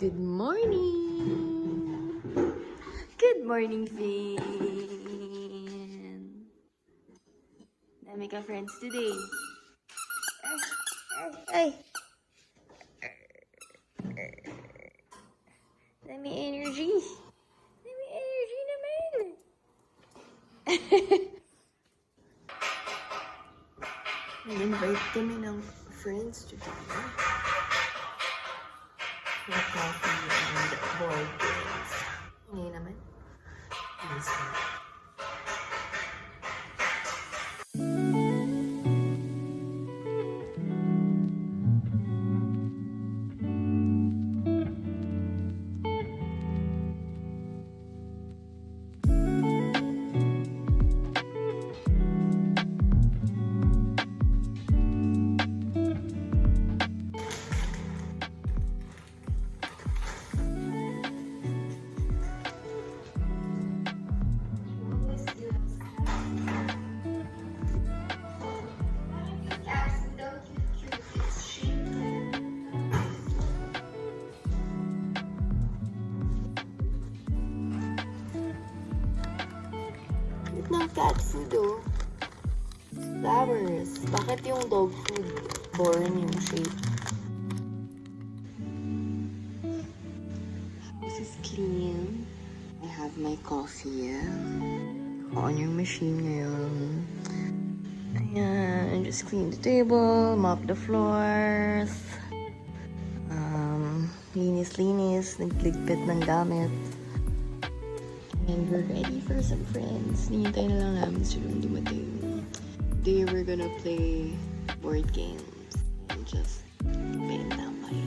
Good morning! Good morning, Finn! Dami ka friends today. Ay! Dami energy. Dami energy naman. Nag-invite kami ng friends today for coffee and board games. Hindi naman. Yes, ng cat food, oh. Flowers. Bakit yung dog food boring yung shape? House is clean. I have my coffee. On your machine ngayon. Ayan. Just clean the table. Mop the floors. Linis-linis. Nagligpit ng gamit. And we're ready for some friends. Nihintay na lang namin silang dumating. Today we're gonna play board games and just play tambay.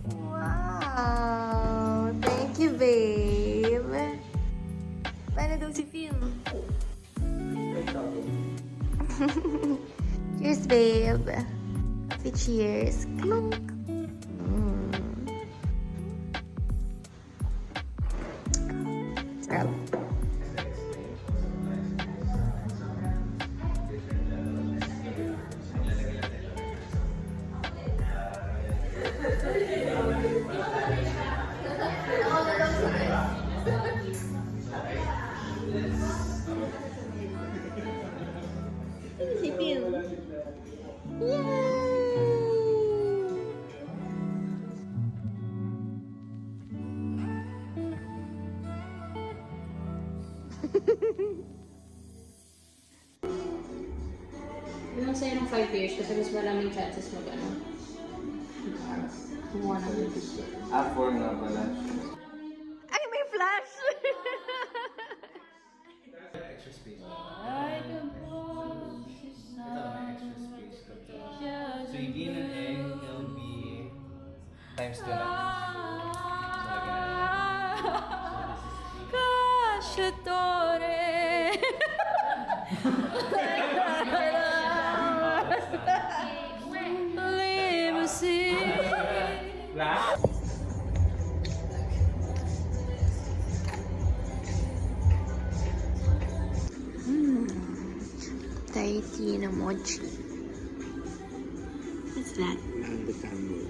Wow! Thank you, babe! Paano daw si Phil? Cheers, babe! Coffee cheers! Clunk! Sarap. Si Phil. Yay! Yung sa'yo ng 5 years kasi mas maraming chances mag-ano. Kumuha ng bibig. 4 nga pala. Ay, may flash! Extra space. Ay, kapag Ito may extra space. So you gain an egg, it'll be times 2 na. Cacciatore! Last? Tahiti na mochi. What's that? Mango tango.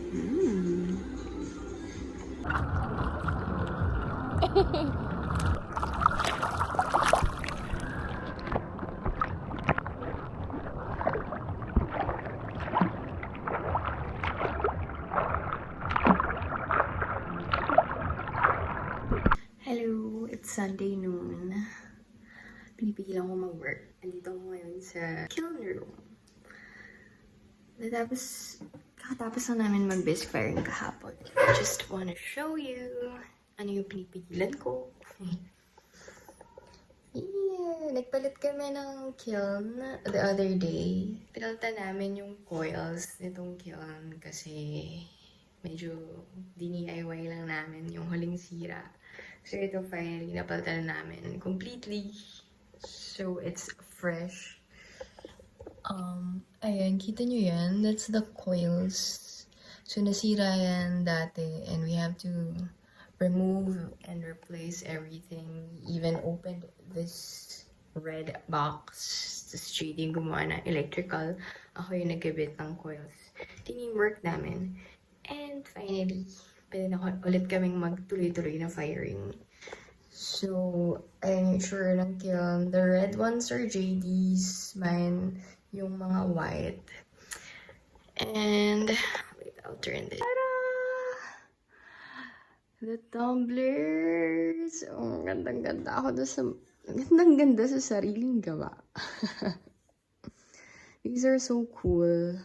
Hello, it's Sunday noon. Pinipigilan ko mag-work. Andito ako ngayon sa kiln room. Kakatapos lang namin mag-bisque firing kahapon. I just wanna show you ano yung pinipigilan ko. Yeah, nagpalit kami ng kiln the other day. Pinalitan namin yung coils nitong kiln kasi medyo DIY lang namin yung huling sira. So ito finally napalitan na namin completely. So it's fresh. Ayan, kita nyo yan. That's the coils. So nasira yan dati and we have to remove and replace everything. Even opened this red box. Tapos JD gumawa ng electrical. Ako yung nagkabit ng coils. Teamwork namin. finally, pwede na ulit kaming magtuloy-tuloy na firing. So, ayun yung sure ng kiln. The red ones are JD's. Mine, yung mga white. And, wait, I'll turn this. Ta-da! The tumblers. Oh, gandang-ganda ako doon sa... Gandang-ganda sa sariling gawa. These are so cool.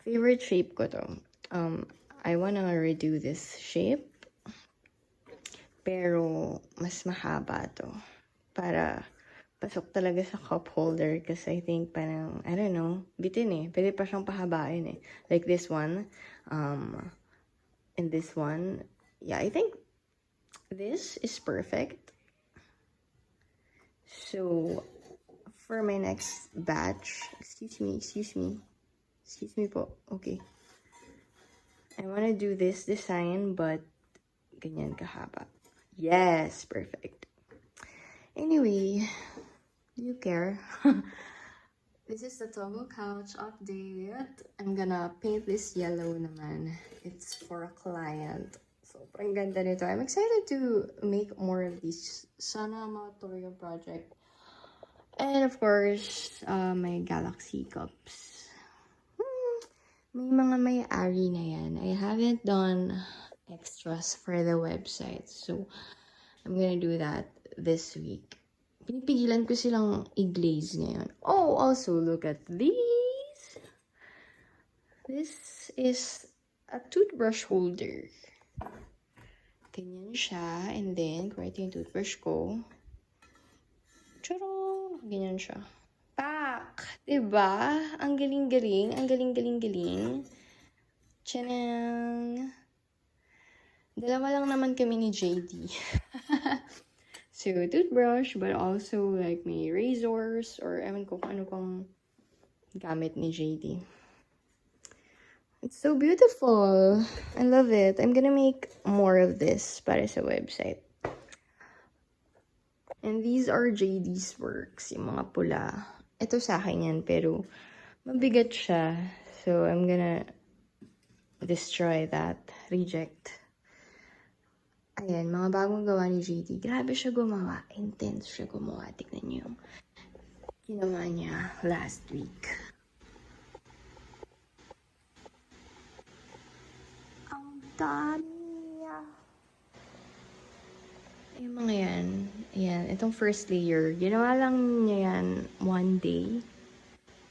Favorite shape ko to. I wanna redo this shape. Pero, mas mahaba to. Para pasok talaga sa cup holder. Kasi I think parang, I don't know, bitin eh. Pwede pa siyang pahabain eh. Like this one. And this one. Yeah, I think this is perfect. So, for my next batch, excuse me po, okay. I wanna do this design, but ganyan kahaba. Yes, perfect. Anyway, do you care? This is the Togo couch update. I'm gonna paint this yellow naman. It's for a client. Sobrang ganda nito. I'm excited to make more of these. Sana matuloy yung project. And of course, my Galaxy cups. May mga may-ari na yan. I haven't done extras for the website. So, I'm gonna do that this week. Pinipigilan ko silang i-glaze ngayon. Oh, also, look at these. This is a toothbrush holder. Ganyan siya. And then, kung ito yung toothbrush ko. Charong! Ganyan siya. Pak! Diba? Ang galing-galing. Ang galing-galing-galing. Tsanang! Dalawa lang naman kami ni JD. So, toothbrush, but also like may razors or ewan ko kung ano pang gamit ni JD. It's so beautiful. I love it. I'm gonna make more of this para sa website. And these are JD's works, yung mga pula. Ito sa akin yan, pero mabigat siya. So, I'm gonna destroy that. Reject. Ayan, mga bagong gawa ni JD. Grabe siya gumawa. Intense siya gumawa. Tignan niyo yung ginawa niya last week. Ang dami. Yung mga yan. Ayan, itong first layer. Ginawa lang niya yan one day.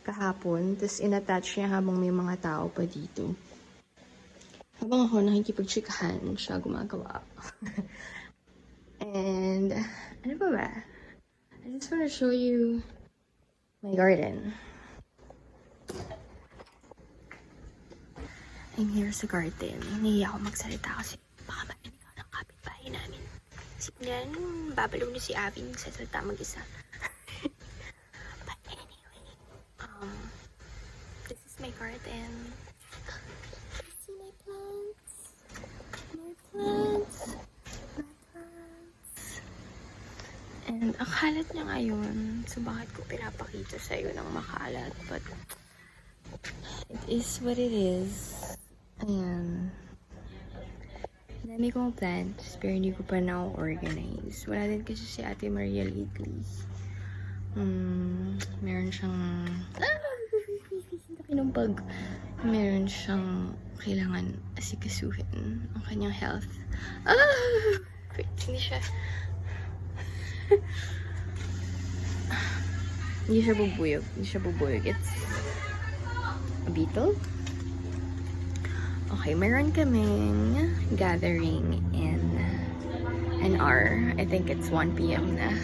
Kahapon. Tapos inattach niya habang may mga tao pa dito. Habang ako nakikipag-chikahan, siya gumagawa. And, ano pa ba? I just want to show you my garden. I'm here sa garden. Nahiya ako magsalita kasi baka marinig ako ng kapitbahay namin. Kasi yan, babalaw na si Abby nagsasalita mag-isa. But anyway, this is my garden. And ang kalat niya ngayon. So, bakit ko pinapakita sa'yo ng makalat? But, it is what it is. Ayan. Dami kong plants, pero hindi ko pa na-organize. Wala din kasi si Ate Maria lately. Meron siyang... Pinumpag. Meron siyang kailangan asikasuhin ang kanyang health. Wait, hindi siya... Hindi siya bubuyog. It's a beetle. Okay, meron kaming gathering in an hour. I think it's 1 p.m. na.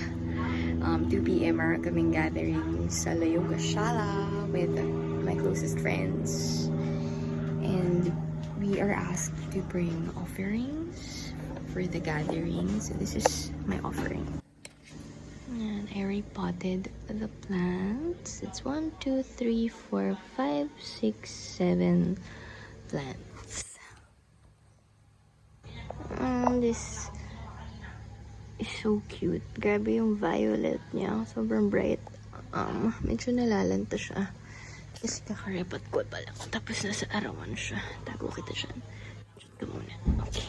2 p.m. meron kaming gathering sa Layoga Shala with my closest friends. And we are asked to bring offerings for the gathering. So this is my offering. And I repotted the plants. It's 1, 2, 3, 4, 5, 6, 7 plants. This is so cute. Grabe yung violet niya. Sobrang bright. Medyo nalalanta siya. Kasi kakarepot ko pa lang. Tapos nasa arawan siya. Tago kita dyan. Ito muna. Okay.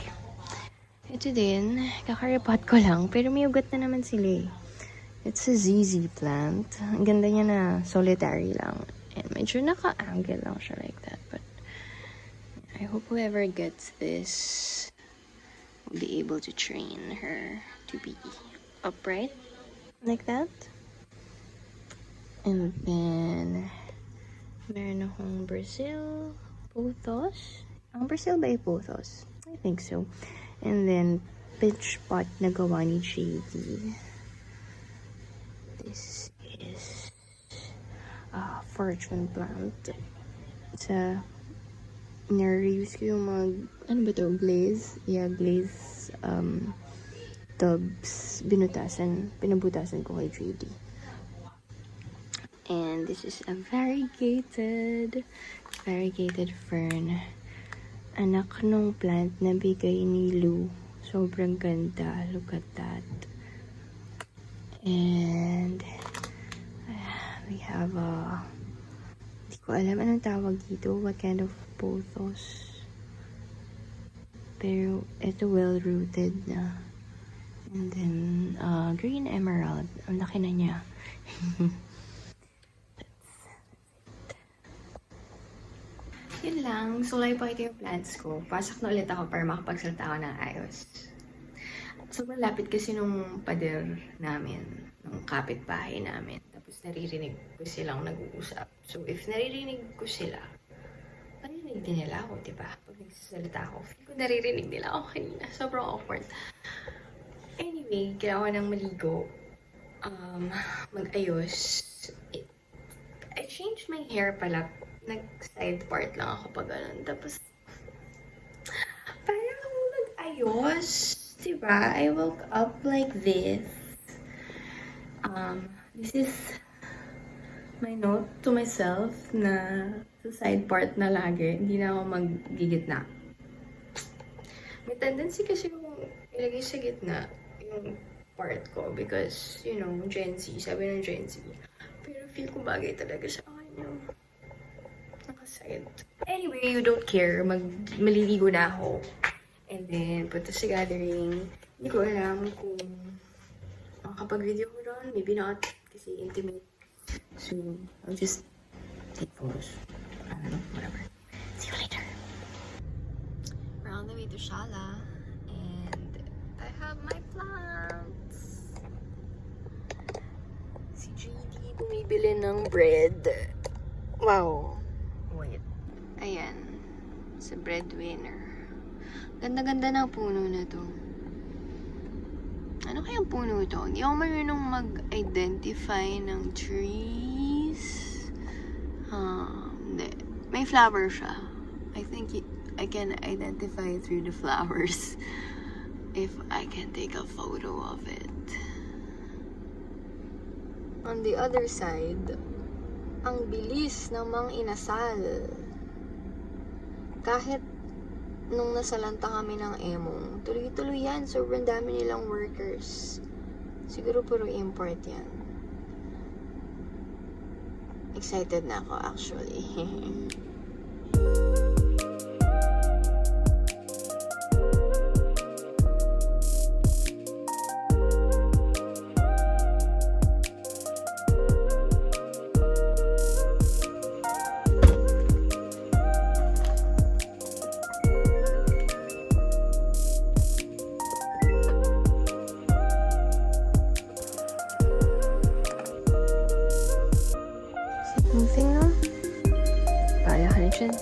Ito din, kakarepot ko lang. Pero may ugat na naman sila eh. It's a ZZ plant. Ang ganda niya na solitary lang. And medyo naka-angle lang siya like that. But I hope whoever gets this will be able to train her to be upright. Like that. And then meron akong Brazil pothos. Ang Brazil ba ay pothos? I think so. And then, pitch pot na gawa ni JD. This is a fortune plant. It's a na-reuse ko yung mga, ano ba to? Glaze? Yeah, glaze tubs. Pinabutasan ko kay JD. And this is a variegated fern. Anak nung plant na bigay ni Lou. Sobrang ganda. Look at that. And we have a, hindi ko alam anong tawag dito. What kind of pothos. Pero ito well-rooted na. And then green emerald. Ang laki na niya. Yun lang. So, like po ito yung plans ko. Pasok na ulit ako para makapagsalita ako ng ayos. Sobrang lapit kasi nung pader namin, nung kapitbahay namin. Tapos naririnig ko silang nag-uusap. So, if naririnig ko sila, naririnig din nila ako, diba? Pag nagsasalita ako, feel ko naririnig nila ako kanina. Sobrang awkward. Anyway, kailangan ko ng maligo. Mag-ayos. I changed my hair pala. Nag-side part lang ako pag ganun. Tapos, parang ako nag-ayos. Diba? I woke up like this. This is my note to myself na sa side part na lagi. Hindi na ako mag-gigitna. May tendency kasi kung ilagay sa gitna yung part ko because, you know, Gen Z. Sabi ng Gen Z. Pero feel ko bagay talaga sa akin yung nakaside. Anyway, you don't care. Maliligo na ako. And then, punta sa gathering. Hindi ko alam kung makakapag-video ko doon. Maybe not. Kasi intimate. So, I'll just take photos. I don't know. Whatever. See you later. We're on the way to Shala. And I have my plants. Si JD bumibili ng bread. Wow. Wait. Ayan. Sa breadwinner. Ganda-ganda ng puno na to. Ano kayang puno to? Hindi ako marunong mag-identify ng trees. Hindi. May flower siya. I think I can identify through the flowers if I can take a photo of it. On the other side, ang bilis ng mga inasal. Kahit nung nasalanta kami ng Emong, tuloy-tuloy yan. Sobrang dami nilang workers. Siguro puro import yan. Excited na ako actually. Moving on. Bahala ka na dyan.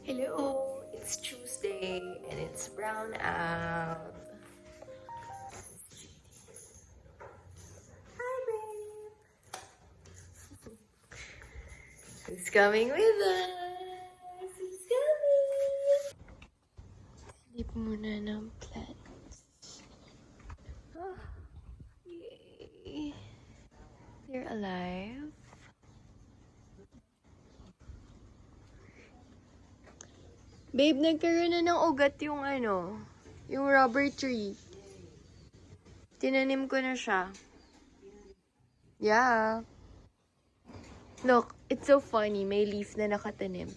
Hello, it's Tuesday and it's brown out. Hi, babe. Who's coming with us? Who's coming? Sleep muna ng plants. Oh, yay. They're alive. Babe, nagkaroon na ng ugat yung yung rubber tree. Tinanim ko na siya. Yeah. Look, it's so funny. May leaf na nakatanim.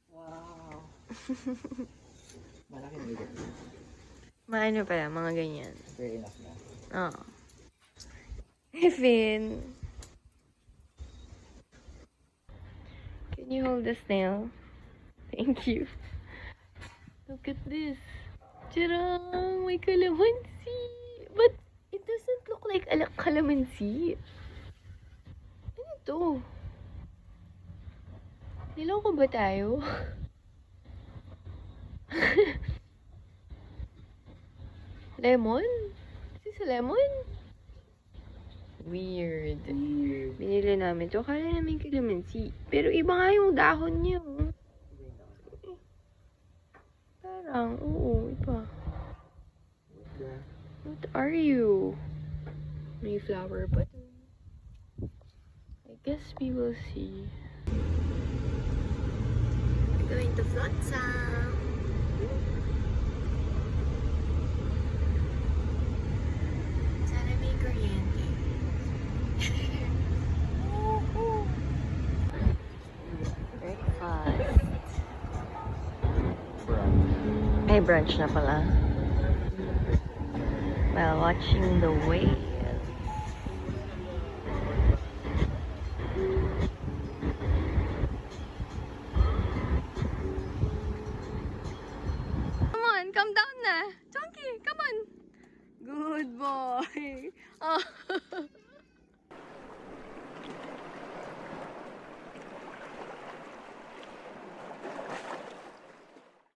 Wow. Malaki na ugat. Maano pala, mga ganyan. Fair enough na. Oo. Hey, Finn. Can you hold the snail? Thank you. Look at this. Charang! May calamansi! But it doesn't look like calamansi. Ano ito? Niloko ba tayo? Lemon? Is this a lemon? Weird. Binili namin ito. Akala namin calamansi. Pero iba nga yung dahon niya. Oh. Parang, oo, iba. What are you? May flower pa dun. I guess we will see. We're going to Flotsam. Sana may kuryente. Breakfast. Ay, brunch na pala. While watching the whales. Come on, come down na. Chunky, come on. Good boy. Oh.